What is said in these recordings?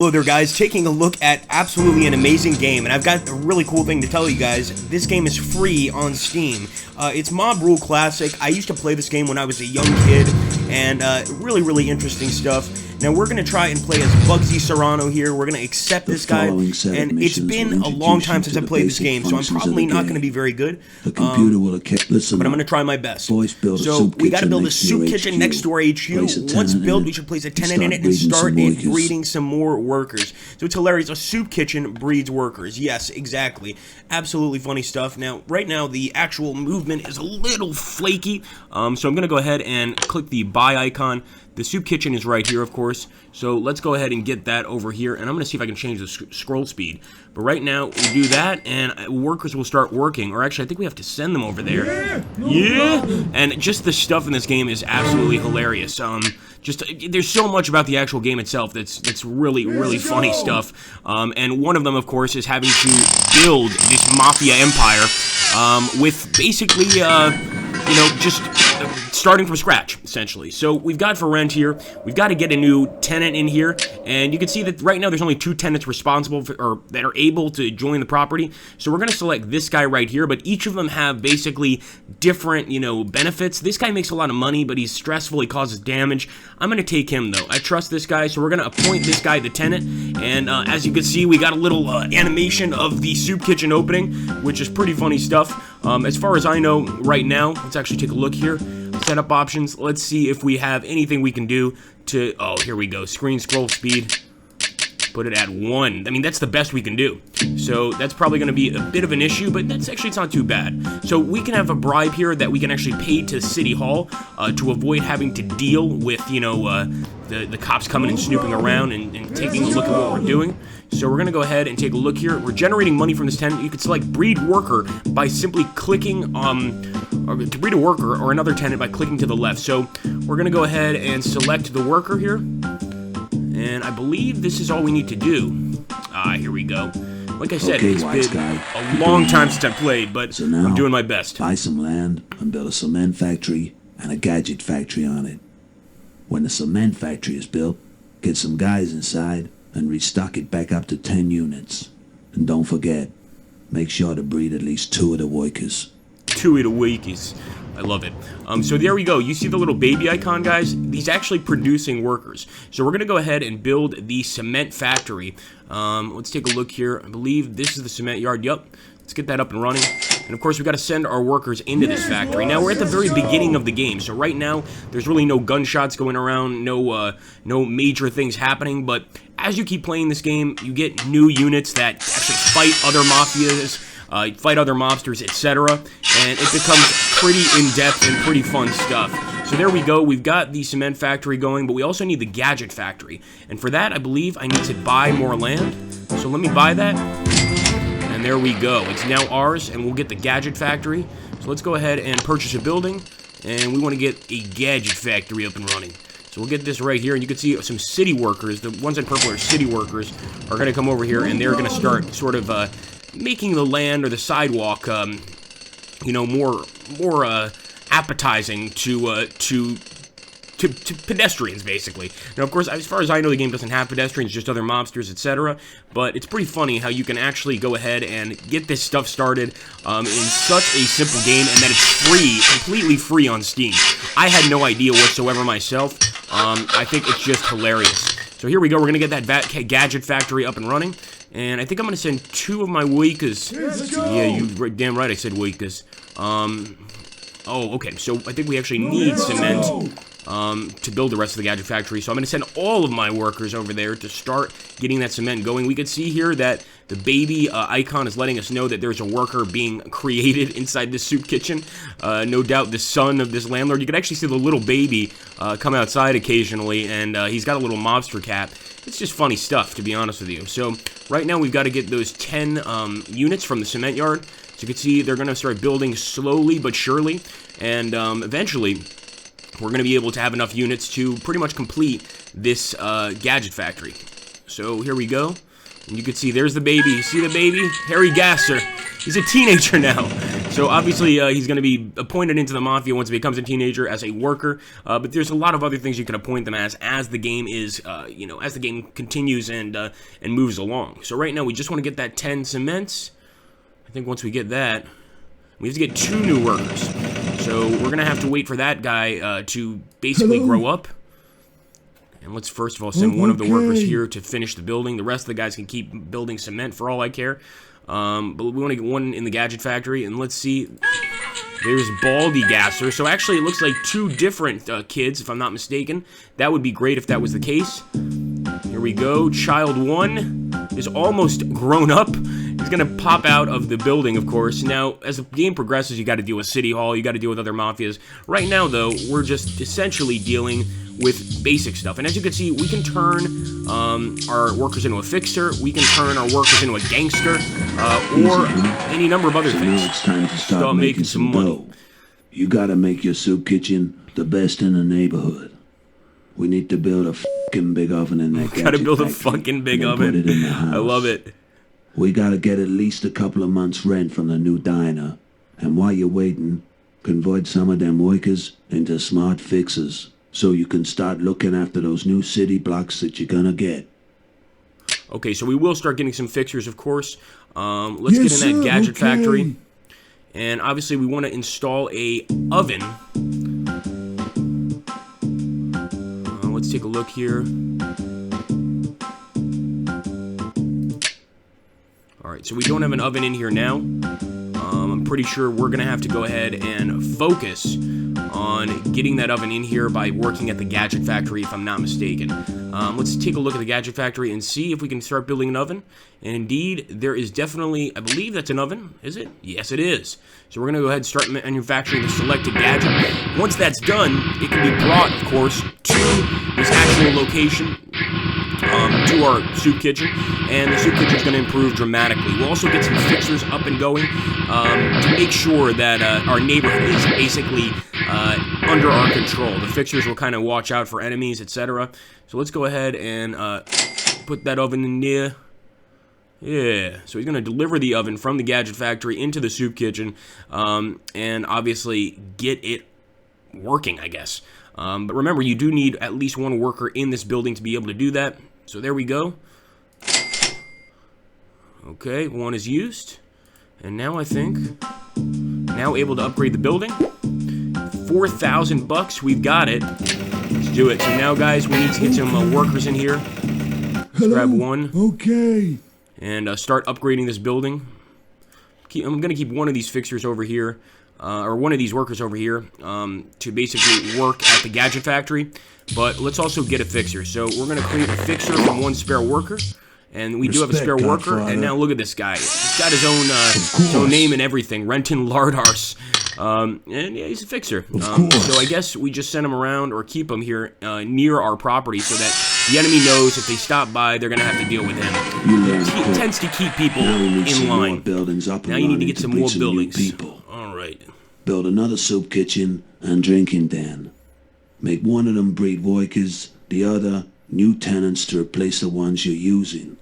Hello there guys, taking a look at absolutely an amazing game, and I've got a really cool thing to tell you guys. This game is free on Steam. It's Mob Rule Classic. I used to play this game when I was a young kid, and really interesting stuff. Now we're going to try and play as Bugsy Serrano here. We're going to accept this guy, and it's been a long time since I played this game, so I'm probably not going to be very good. The computer will listen. But I'm going to try my best. So we got to build a soup kitchen next to our HQ. Once built, we should place a tenant in it and start breeding some more workers. So it's hilarious. A soup kitchen breeds workers. Yes, exactly. Absolutely funny stuff. Now, right now, the actual movement is a little flaky. So I'm going to go ahead and click the buy icon. The soup kitchen is right here, of course. So let's go ahead and get that over here. And I'm going to see if I can change the scroll speed. But right now, we do that, and workers will start working. Or actually, I think we have to send them over there. Yeah! And just the stuff in this game is absolutely hilarious. There's so much about the actual game itself that's really funny stuff. And one of them, of course, is having to build this mafia empire with basically, just starting from scratch, essentially. So we've got for rent here. We've got to get a new tenant in here, and you can see that right now there's only 2 tenants responsible for, or that are able to join the property. So we're going to select this guy right here, but each of them have basically different, benefits. This guy makes a lot of money, but he's stressful. He causes damage. I'm going to take him, though. I trust this guy, so we're going to appoint this guy the tenant, and as you can see, we got a little animation of the soup kitchen opening, which is pretty funny stuff. As far as I know right now, let's actually take a look here. Setup options. Let's see if we have anything we can do to... Oh, here we go. Screen scroll speed. Put it at 1. I mean, that's the best we can do. So that's probably going to be a bit of an issue, but it's not too bad. So we can have a bribe here that we can actually pay to City Hall to avoid having to deal with, the cops coming and snooping around and taking a look at what we're doing. So we're going to go ahead and take a look here. We're generating money from this tenant. You can select breed worker by simply clicking to breed a worker or another tenant by clicking to the left. So we're going to go ahead and select the worker here. And I believe this is all we need to do. Here we go. Like I said, it's been a long time since I played, but I'm doing my best. Buy some land and build a cement factory and a gadget factory on it. When the cement factory is built, get some guys inside and restock it back up to 10 units. And don't forget, make sure to breed at least 2 of the workers. 2 of the workers. I love it. So there we go. You see the little baby icon, guys? He's actually producing workers. So we're going to go ahead and build the cement factory. Let's take a look here. I believe this is the cement yard. Yup. Let's get that up and running. And of course, we've got to send our workers into this factory. Now, we're at the very beginning of the game. So right now, there's really no gunshots going around, no major things happening. But as you keep playing this game, you get new units that actually fight other mafias, fight other mobsters, etc. And it becomes pretty in-depth and pretty fun stuff. So there we go. We've got the cement factory going, but we also need the gadget factory. And for that, I believe I need to buy more land. So let me buy that. And there we go. It's now ours, and we'll get the gadget factory. So let's go ahead and purchase a building. And we want to get a gadget factory up and running. So we'll get this right here, and you can see some city workers. The ones in purple are city workers. Are going to come over here, and they're going to start sort of making the land or the sidewalk, more appetizing to pedestrians, basically. Now, of course, as far as I know, the game doesn't have pedestrians, just other mobsters, etc. But it's pretty funny how you can actually go ahead and get this stuff started in such a simple game, and that it's free, completely free on Steam. I had no idea whatsoever myself. I think it's just hilarious. So here we go. We're going to get that gadget factory up and running. And I think I'm going to send 2 of my workers. Yeah, you damn right I said workers. Oh, okay. So I think we actually need cement to build the rest of the gadget factory. So I'm going to send all of my workers over there to start getting that cement going. We can see here that the baby icon is letting us know that there's a worker being created inside this soup kitchen. No doubt the son of this landlord. You can actually see the little baby come outside occasionally, and he's got a little mobster cap. It's just funny stuff, to be honest with you. So right now we've got to get those 10 units from the cement yard. So you can see they're going to start building slowly but surely, and eventually we're going to be able to have enough units to pretty much complete this gadget factory. So here we go. And you can see there's the baby. You see the baby? Harry Gasser. He's a teenager now. So So obviously he's going to be appointed into the Mafia once he becomes a teenager as a worker, but there's a lot of other things you can appoint them as the game is, as the game continues and moves along. So right now we just want to get that 10 cements. I think once we get that, we have to get 2 new workers. So we're going to have to wait for that guy to basically grow up. And let's first of all send one of the workers here to finish the building. The rest of the guys can keep building cement for all I care. But we want to get one in the gadget factory. And let's see. There's Baldy Gasser. So actually it looks like 2 different kids, if I'm not mistaken. That would be great if that was the case. Here we go. Child 1 is almost grown up. He's going to pop out of the building, of course. Now, as the game progresses, you got to deal with City Hall. You got to deal with other mafias. Right now, though, we're just essentially dealing with basic stuff. And as you can see, we can turn our workers into a fixer. We can turn our workers into a gangster, or any number of other things. Now it's time to start making some money. You got to make your soup kitchen the best in the neighborhood. We need to build a fucking big oven in that gadget Gotta build a factory fucking big and oven. put it in the house. I love it. We gotta get at least a couple of months' rent from the new diner. And while you're waiting, convert some of them workers into smart fixers, so you can start looking after those new city blocks that you're gonna get. Okay, so we will start getting some fixers, of course. Let's get in that gadget factory. And obviously we want to install a oven. Let's take a look here. Alright, so we don't have an oven in here now. I'm pretty sure we're going to have to go ahead and focus on getting that oven in here by working at the gadget factory, if I'm not mistaken. Let's take a look at the gadget factory and see if we can start building an oven. And indeed, there is definitely, I believe that's an oven. Is it? Yes, it is. So we're going to go ahead and start manufacturing the selected gadget. Once that's done, it can be brought, of course, to this actual location, to our soup kitchen, and the soup kitchen is going to improve dramatically. We'll also get some fixers up and going to make sure that our neighborhood is basically under our control. The fixers will kind of watch out for enemies, etc. So let's go ahead and put that oven in there. Yeah, so he's going to deliver the oven from the gadget factory into the soup kitchen, and obviously get it working, I guess. But remember, you do need at least 1 worker in this building to be able to do that. So there we go. Okay, 1 is used. And now I think, now able to upgrade the building. 4,000 bucks, we've got it. Let's do it. So now, guys, we need to get some workers in here. Let's grab 1. Okay. And start upgrading this building. I'm going to keep 1 of these fixers over here. Or 1 of these workers over here to basically work at the gadget factory. But let's also get a fixer. So we're going to create a fixer from 1 spare worker. And we do have a spare worker. And now look at this guy. He's got his own name and everything. Renton Lardars. And yeah, he's a fixer. So I guess we just send him around or keep him here near our property so that the enemy knows if they stop by, they're going to have to deal with him. He tends to keep people in line. Now you need to get some more buildings. All right. Build another soup kitchen and drinking den. Make 1 of them breed workers, the other new tenants to replace the ones you're using.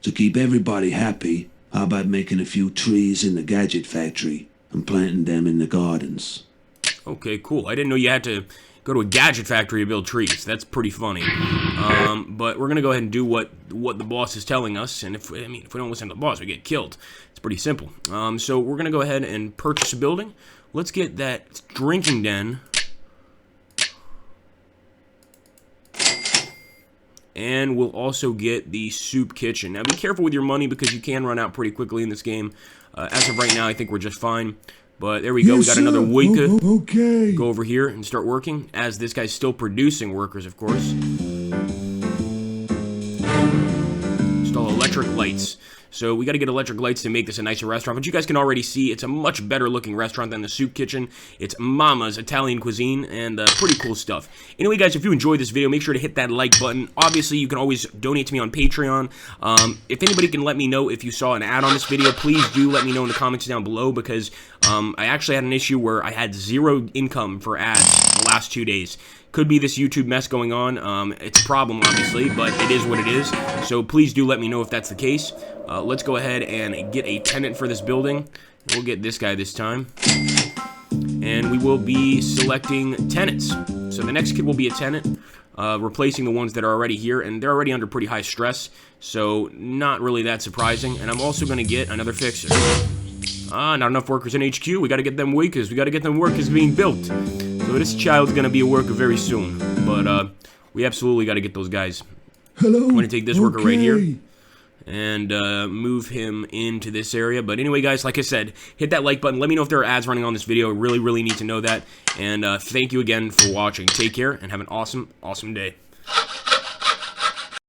To keep everybody happy, how about making a few trees in the gadget factory and planting them in the gardens? Okay, cool. I didn't know you had to go to a gadget factory to build trees. That's pretty funny. But we're gonna go ahead and do what the boss is telling us. And if we don't listen to the boss, we get killed. It's pretty simple. So we're gonna go ahead and purchase a building. Let's get that drinking den. And we'll also get the soup kitchen. Now, be careful with your money because you can run out pretty quickly in this game. As of right now, I think we're just fine. But there we go. We got another Wika. Okay. Go over here and start working. As this guy's still producing workers, of course. Install electric lights. So we got to get electric lights to make this a nicer restaurant. But you guys can already see it's a much better looking restaurant than the soup kitchen. It's Mama's Italian cuisine and pretty cool stuff. Anyway, guys, if you enjoyed this video, make sure to hit that like button. Obviously, you can always donate to me on Patreon. If anybody can let me know if you saw an ad on this video, please do let me know in the comments down below because I actually had an issue where I had 0 income for ads the last 2 days. Could be this YouTube mess going on. It's a problem, obviously, but it is what it is. So please do let me know if that's the case. Let's go ahead and get a tenant for this building. We'll get this guy this time. And we will be selecting tenants. So the next kid will be a tenant, replacing the ones that are already here, and they're already under pretty high stress, so not really that surprising. And I'm also going to get another fixer. Not enough workers in HQ. We got to get them workers. We got to get them workers being built. So this child's going to be a worker very soon, but we absolutely got to get those guys. Hello. I'm going to take this worker right here and move him into this area. But anyway, guys, like I said, hit that like button. Let me know if there are ads running on this video. I really, really need to know that. And thank you again for watching. Take care and have an awesome, awesome day.